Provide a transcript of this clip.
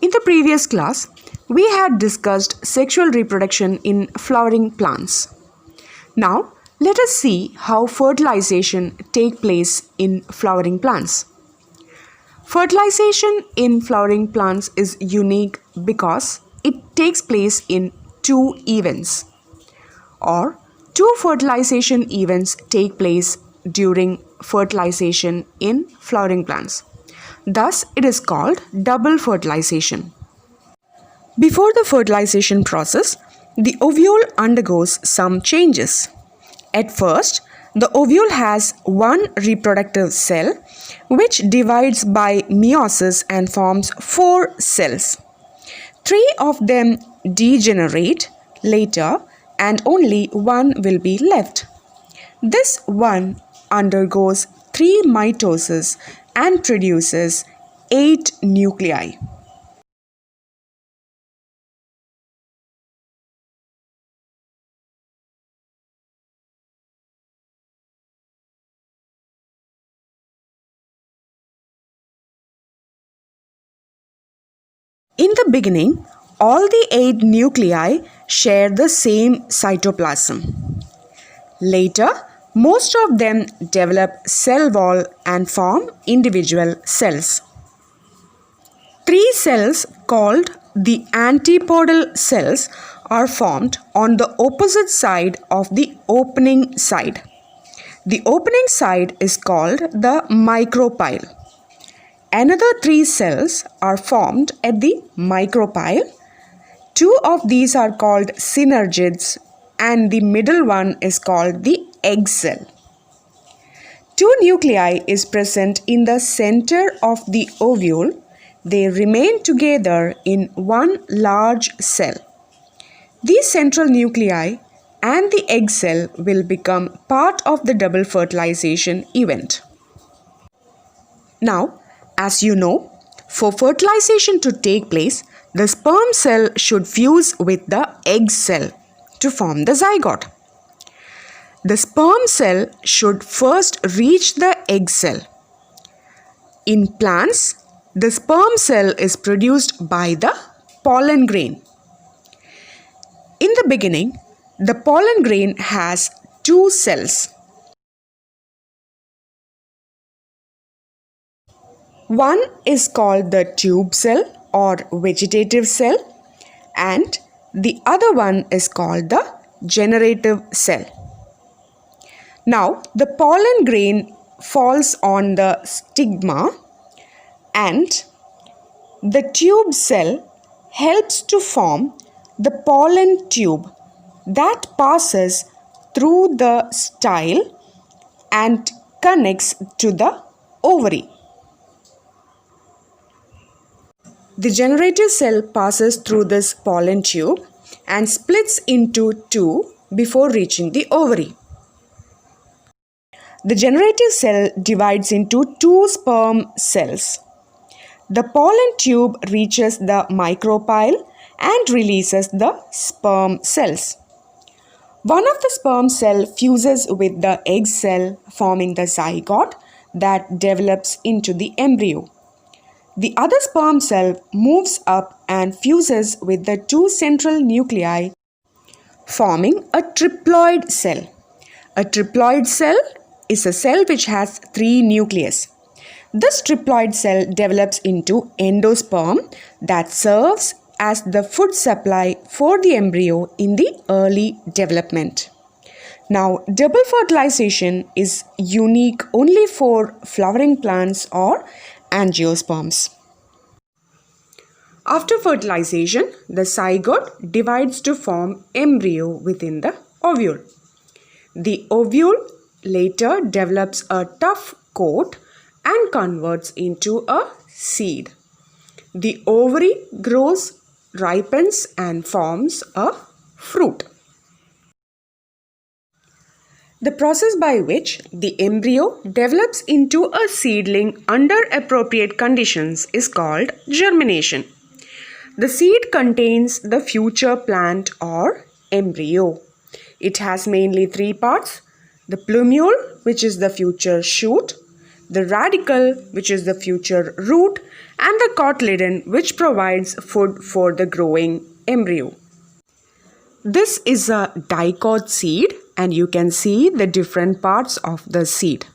In the previous class, we had discussed sexual reproduction in flowering plants. Now, let us see how fertilization takes place in flowering plants. Fertilization in flowering plants is unique because it takes place in two events, or two fertilization events take place during fertilization in flowering plants. Thus, it is called double fertilization. Before the fertilization process, the ovule undergoes some changes. At first, the ovule has one reproductive cell which divides by meiosis and forms 4 cells. 3 of them degenerate later and only one will be left. This one undergoes 3 mitoses and produces 8 nuclei. In the beginning, all the 8 nuclei share the same cytoplasm. Later, most of them develop cell wall and form individual cells. 3 cells called the antipodal cells are formed on the opposite side of the opening side. The opening side is called the micropyle. Another 3 cells are formed at the micropyle. 2 of these are called synergids and the middle one is called the egg cell. 2 nuclei is present in the center of the ovule. They remain together in one large cell. These central nuclei and the egg cell will become part of the double fertilization event. Now, as you know, for fertilization to take place, the sperm cell should fuse with the egg cell to form the zygote. The sperm cell should first reach the egg cell. In plants, the sperm cell is produced by the pollen grain. In the beginning, the pollen grain has 2 cells. One is called the tube cell or vegetative cell and the other one is called the generative cell. Now, the pollen grain falls on the stigma and the tube cell helps to form the pollen tube that passes through the style and connects to the ovary. The generative cell passes through this pollen tube and splits into 2 before reaching the ovary. The generative cell divides into 2 sperm cells. The pollen tube reaches the micropyle and releases the sperm cells. One of the sperm cell fuses with the egg cell, forming the zygote that develops into the embryo. The other sperm cell moves up and fuses with the 2 central nuclei, forming a triploid cell. A triploid cell is a cell which has 3 nucleus. This triploid cell develops into endosperm that serves as the food supply for the embryo in the early development. Now, double fertilization is unique only for flowering plants or angiosperms. After fertilization, the zygote divides to form embryo within the ovule. The ovule later develops a tough coat and converts into a seed. The ovary grows, ripens and forms a fruit. The process by which the embryo develops into a seedling under appropriate conditions is called germination. The seed contains the future plant or embryo. It has mainly 3 parts: the plumule, which is the future shoot, the radicle, which is the future root, and the cotyledon, which provides food for the growing embryo. This is a dicot seed, and you can see the different parts of the seed.